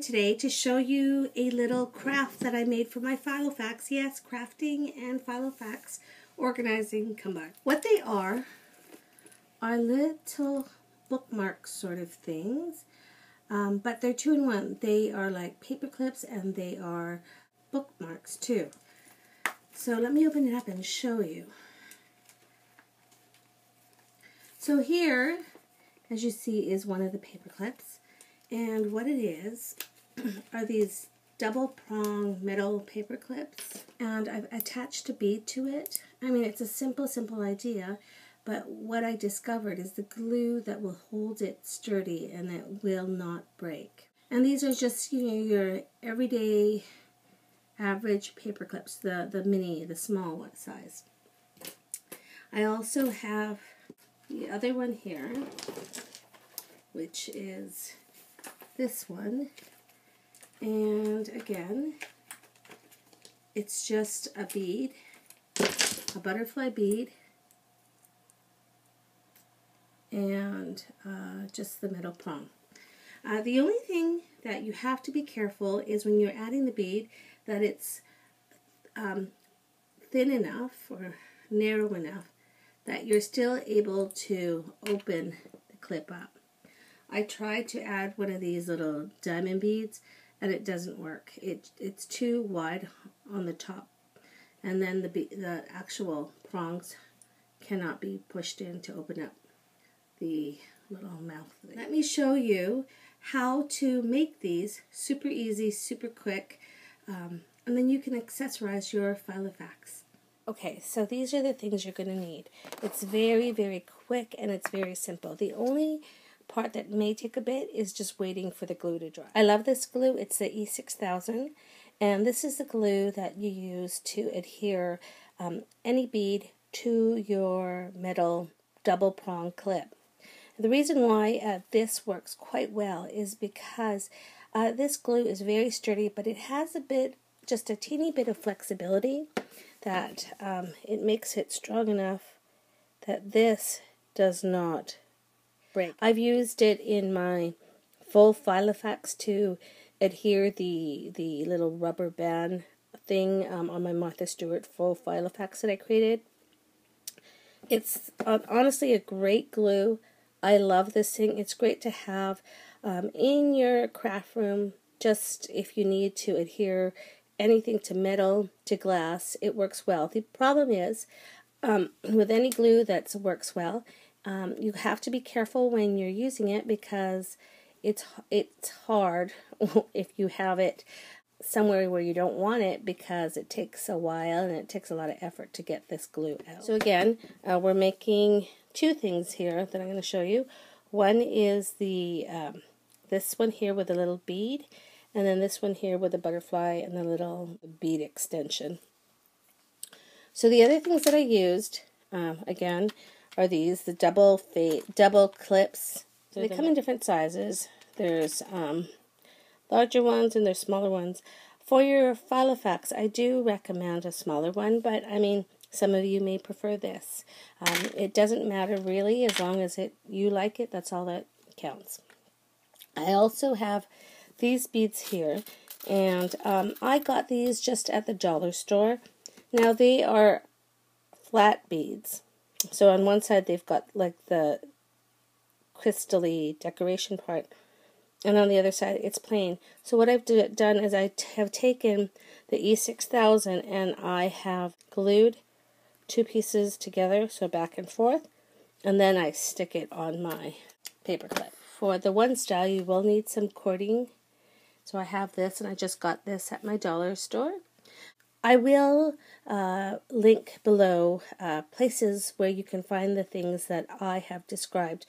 today to show you a little craft that I made for my Filofax. Yes, crafting and Filofax organizing combined. What they are little bookmark sort of things, but they're two in one. They are like paper clips and they are bookmarks too. So let me open it up and show you. So here, as you see, is one of the paper clips. And what it is are these double prong metal paper clips. And I've attached a bead to it. I mean, it's a simple idea, but what I discovered is the glue that will hold it sturdy and it will not break. And these are just, you know, your everyday average paper clips, the mini, the small size. I also have the other one here, which is this one, and again, it's just a bead, a butterfly bead, and just the middle prong. The only thing that you have to be careful is when you're adding the bead that it's thin enough or narrow enough that you're still able to open the clip up. I tried to add one of these little diamond beads and it doesn't work. It's too wide on the top, and then the actual prongs cannot be pushed in to open up the little mouth. Let me show you how to make these super easy, super quick, and then you can accessorize your Filofax. Okay, so these are the things you're going to need. It's very, very quick and it's very simple. The only part that may take a bit is just waiting for the glue to dry. I love this glue. It's the E6000, and this is the glue that you use to adhere any bead to your metal double prong clip. The reason why this works quite well is because this glue is very sturdy, but it has just a teeny bit of flexibility that it makes it strong enough that this does not break. I've used it in my full Filofax to adhere the little rubber band thing on my Martha Stewart full Filofax that I created. It's honestly a great glue. I love this thing. It's great to have in your craft room, just if you need to adhere anything to metal, to glass. It works well. The problem is, with any glue that works well, you have to be careful when you're using it because it's hard if you have it somewhere where you don't want it, because it takes a while and it takes a lot of effort to get this glue out. So again, we're making two things here that I'm going to show you. One is the this one here with a little bead, and then this one here with a butterfly and the little bead extension. So the other things that I used, again, are these, the double clips. So they come in different sizes. There's larger ones and there's smaller ones. For your Filofax, I do recommend a smaller one, but I mean, some of you may prefer this. It doesn't matter really, as long as you like it, that's all that counts. I also have these beads here, and I got these just at the dollar store. Now they are flat beads. So on one side they've got like the crystal-y decoration part, and on the other side it's plain. So what I've done is I have taken the E6000 and I have glued two pieces together, so back and forth, and then I stick it on my paper clip. For the one style you will need some cording, so I have this, and I just got this at my dollar store. I will link below places where you can find the things that I have described.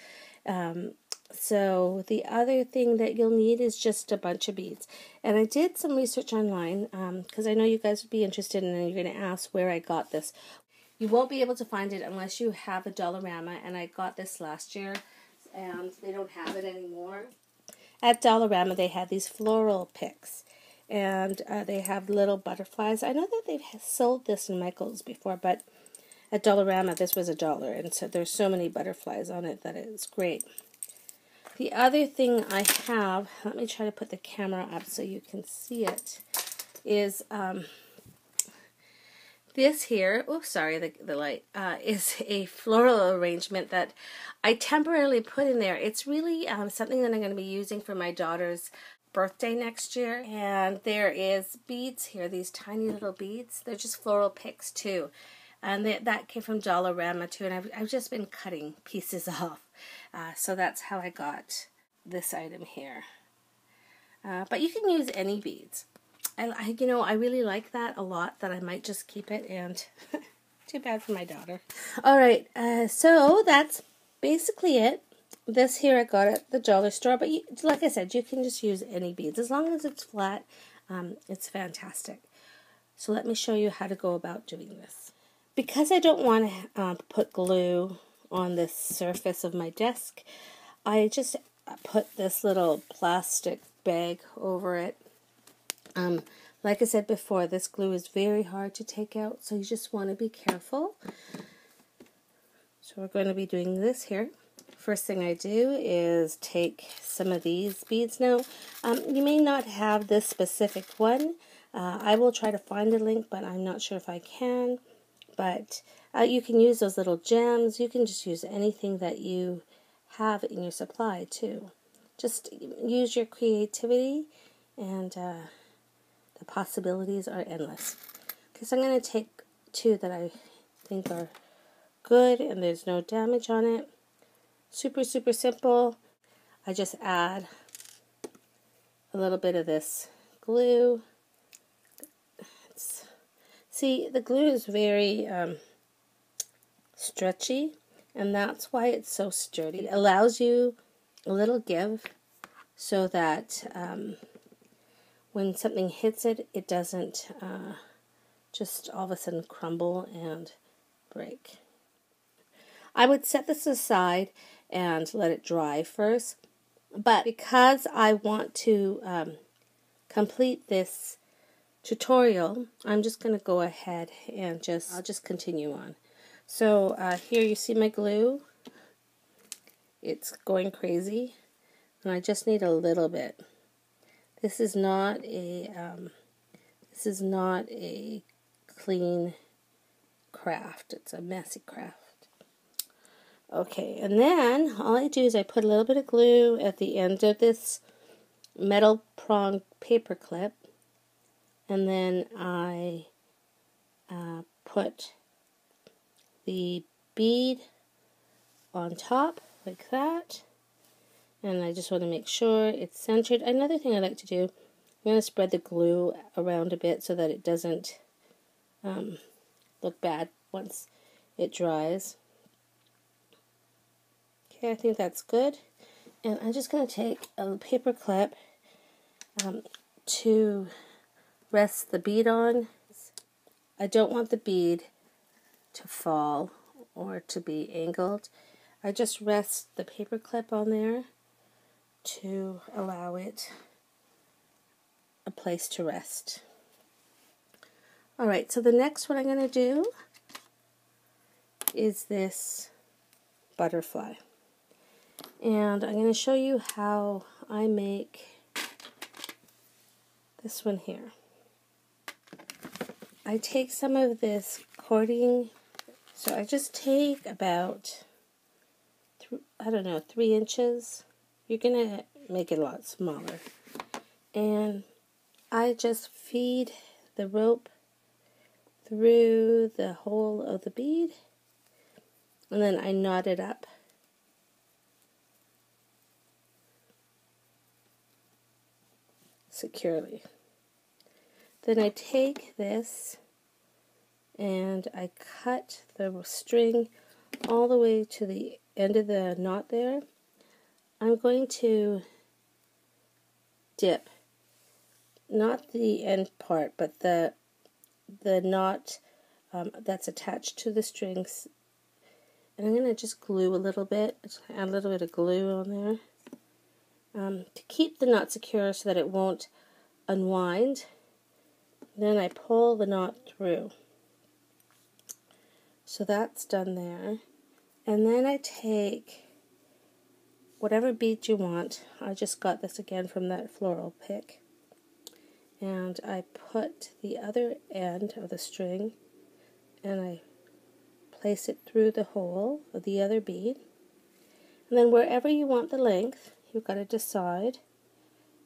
So the other thing that you'll need is just a bunch of beads. And I did some research online because I know you guys would be interested, and you're going to ask where I got this. You won't be able to find it unless you have a Dollarama, and I got this last year, and they don't have it anymore. At Dollarama, they had these floral picks, and they have little butterflies. I know that they've sold this in Michael's before, but at Dollarama, this was $1, and so there's so many butterflies on it that it's great. The other thing I have, let me try to put the camera up so you can see it, is this here, oops, sorry, the light, is a floral arrangement that I temporarily put in there. It's really something that I'm going to be using for my daughter's birthday next year. And there is beads here, these tiny little beads. They're just floral picks too. And that came from Dollarama too. And I've just been cutting pieces off. So that's how I got this item here. But you can use any beads. I really like that a lot, that I might just keep it, and too bad for my daughter. Alright, so that's basically it. This here I got at the dollar store, but like I said, you can just use any beads. As long as it's flat, it's fantastic. So let me show you how to go about doing this. Because I don't want to put glue on the surface of my desk, I just put this little plastic bag over it. Like I said before, this glue is very hard to take out, so you just want to be careful. So we're going to be doing this here. First thing I do is take some of these beads. Now, you may not have this specific one. I will try to find a link, but I'm not sure if I can. But you can use those little gems. You can just use anything that you have in your supply too. Just use your creativity, and the possibilities are endless. Okay, so I'm going to take two that I think are good and there's no damage on it. Super, super simple. I just add a little bit of this glue. See, the glue is very stretchy, and that's why it's so sturdy. It allows you a little give so that when something hits it, it doesn't just all of a sudden crumble and break. I would set this aside and let it dry first, but because I want to complete this tutorial, I'm just going to go ahead and I'll just continue on. So here you see my glue. It's going crazy, and I just need a little bit. This is not a clean craft. It's a messy craft. Okay, and then all I do is I put a little bit of glue at the end of this metal prong paper clip, and then I put the bead on top like that. And I just want to make sure it's centered. Another thing I like to do, I'm going to spread the glue around a bit so that it doesn't look bad once it dries. Okay, I think that's good. And I'm just going to take a paper clip to rest the bead on. I don't want the bead to fall or to be angled. I just rest the paper clip on there to allow it a place to rest. Alright, so the next one I'm going to do is this butterfly. And I'm going to show you how I make this one here. I take some of this cording, so I just take about, 3 inches. You're going to make it a lot smaller. And I just feed the rope through the hole of the bead, and then I knot it up. Securely. Then I take this and I cut the string all the way to the end of the knot there. I'm going to dip, not the end part, but the knot that's attached to the strings, and I'm going to just glue a little bit, add a little bit of glue on there to keep the knot secure so that it won't unwind. Then I pull the knot through. So that's done there. And then I take whatever bead you want. I just got this again from that floral pick. And I put the other end of the string and I place it through the hole of the other bead. And then wherever you want the length, you've got to decide.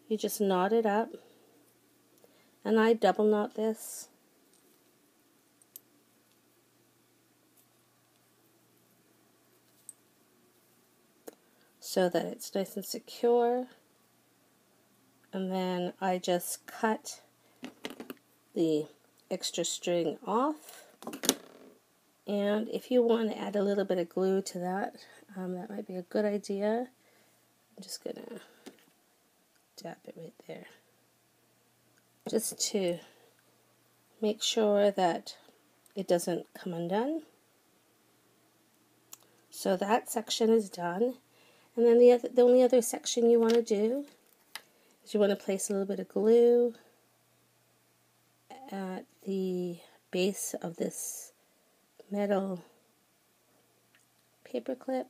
You just knot it up. And I double knot this. So that it's nice and secure. And then I just cut the extra string off. And if you want to add a little bit of glue to that, that might be a good idea. I'm just going to dab it right there. Just to make sure that it doesn't come undone. So that section is done. And then the only other section you want to do is you want to place a little bit of glue at the base of this metal paper clip,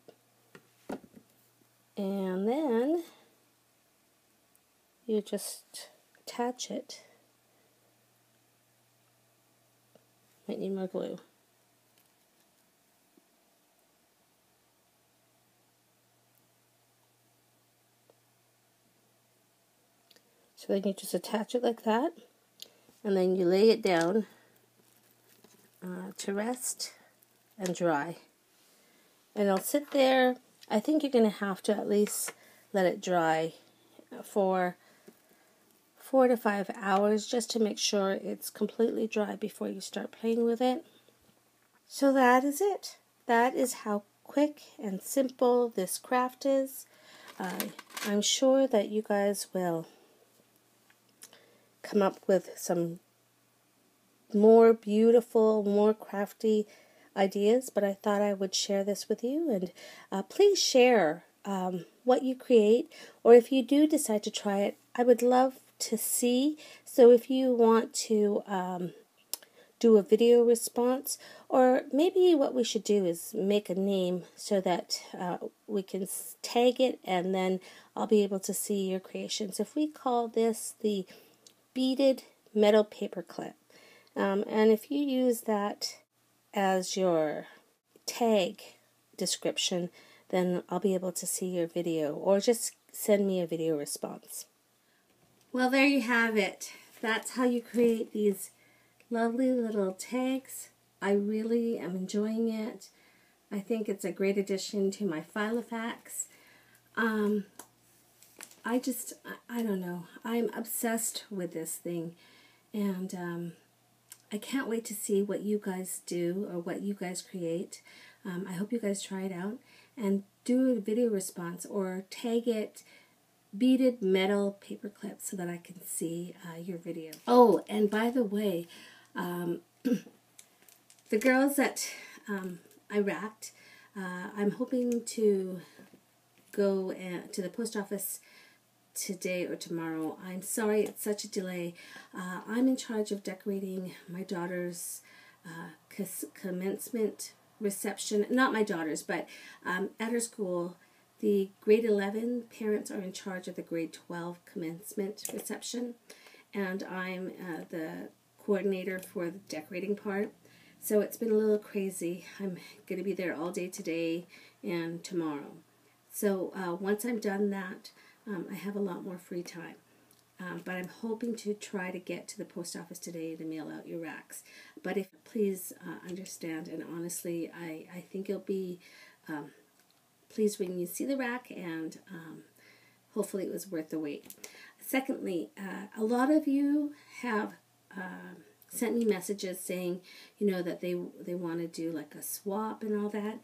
and then you just attach it. Might need more glue. So then you just attach it like that, and then you lay it down to rest and dry. And it'll sit there. I think you're going to have to at least let it dry for 4 to 5 hours just to make sure it's completely dry before you start playing with it. So that is it. That is how quick and simple this craft is. I'm sure that you guys will come up with some more beautiful, more crafty ideas, but I thought I would share this with you. And please share what you create, or if you do decide to try it, I would love to see. So if you want to do a video response, or maybe what we should do is make a name so that we can tag it, and then I'll be able to see your creations. If we call this the Beaded metal paper clip, and if you use that as your tag description, then I'll be able to see your video, or just send me a video response. Well, there you have it. That's how you create these lovely little tags. I really am enjoying it. I think it's a great addition to my Filofax. I don't know. I'm obsessed with this thing, and I can't wait to see what you guys do or what you guys create. I hope you guys try it out and do a video response, or tag it Beaded metal paper clip so that I can see your video. Oh, and by the way, the girls that I wrapped, I'm hoping to go to the post office today or tomorrow. I'm sorry it's such a delay. I'm in charge of decorating my daughter's commencement reception. Not my daughter's, but at her school, the grade 11 parents are in charge of the grade 12 commencement reception, and I'm the coordinator for the decorating part. So it's been a little crazy. I'm going to be there all day today and tomorrow. So once I'm done that, I have a lot more free time. But I'm hoping to try to get to the post office today to mail out your racks. But if please understand, and honestly, I think you'll be pleased when you see the rack, and hopefully it was worth the wait. Secondly, a lot of you have sent me messages saying, you know, that they want to do like a swap and all that.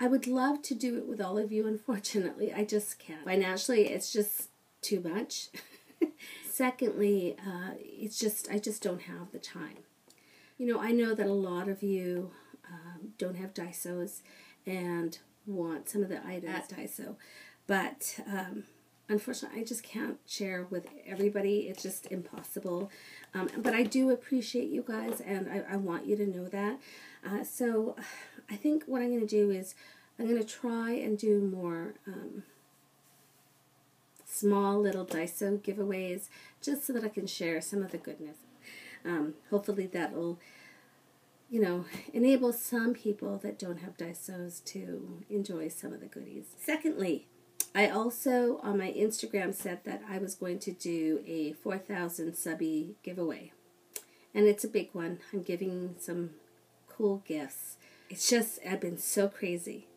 I would love to do it with all of you. Unfortunately, I just can't. Financially, it's just too much. Secondly, I just don't have the time. You know, I know that a lot of you don't have Daisos and want some of the items at Daiso, but unfortunately, I just can't share with everybody. It's just impossible. But I do appreciate you guys, and I want you to know that. So I think what I'm going to do is I'm going to try and do more small little Daiso giveaways just so that I can share some of the goodness. Hopefully that will, you know, enable some people that don't have Daisos to enjoy some of the goodies. Secondly, I also on my Instagram said that I was going to do a 4,000 subby giveaway. And it's a big one. I'm giving some cool gifts. It's just, I've been so crazy.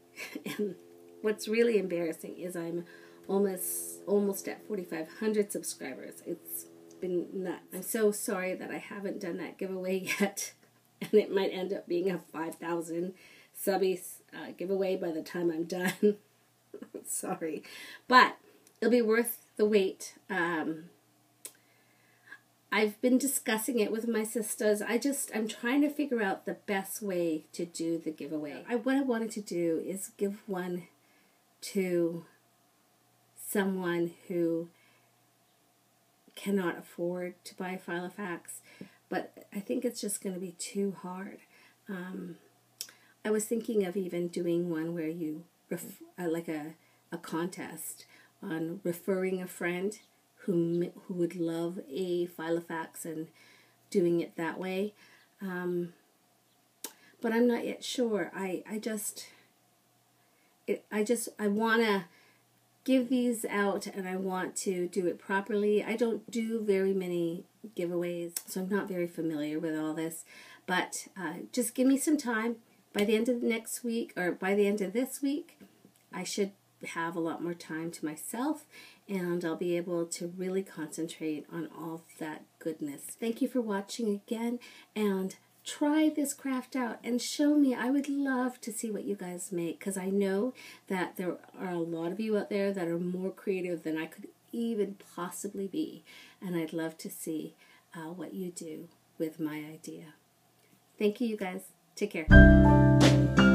And what's really embarrassing is I'm almost at 4,500 subscribers. It's been nuts. I'm so sorry that I haven't done that giveaway yet. And it might end up being a 5,000 subbies giveaway by the time I'm done. Sorry. But it'll be worth the wait. I've been discussing it with my sisters. I'm trying to figure out the best way to do the giveaway. What I wanted to do is give one to someone who cannot afford to buy Filofax, but I think it's just going to be too hard. I was thinking of even doing one where you, like a contest on referring a friend who would love a Filofax and doing it that way. But I'm not yet sure. I want to give these out and I want to do it properly. I don't do very many giveaways, so I'm not very familiar with all this. But just give me some time. By the end of next week, or by the end of this week, I should have a lot more time to myself, and I'll be able to really concentrate on all that goodness. Thank you for watching again, and try this craft out and show me. I would love to see what you guys make, because I know that there are a lot of you out there that are more creative than I could even possibly be, and I'd love to see what you do with my idea. Thank you, you guys. Take care.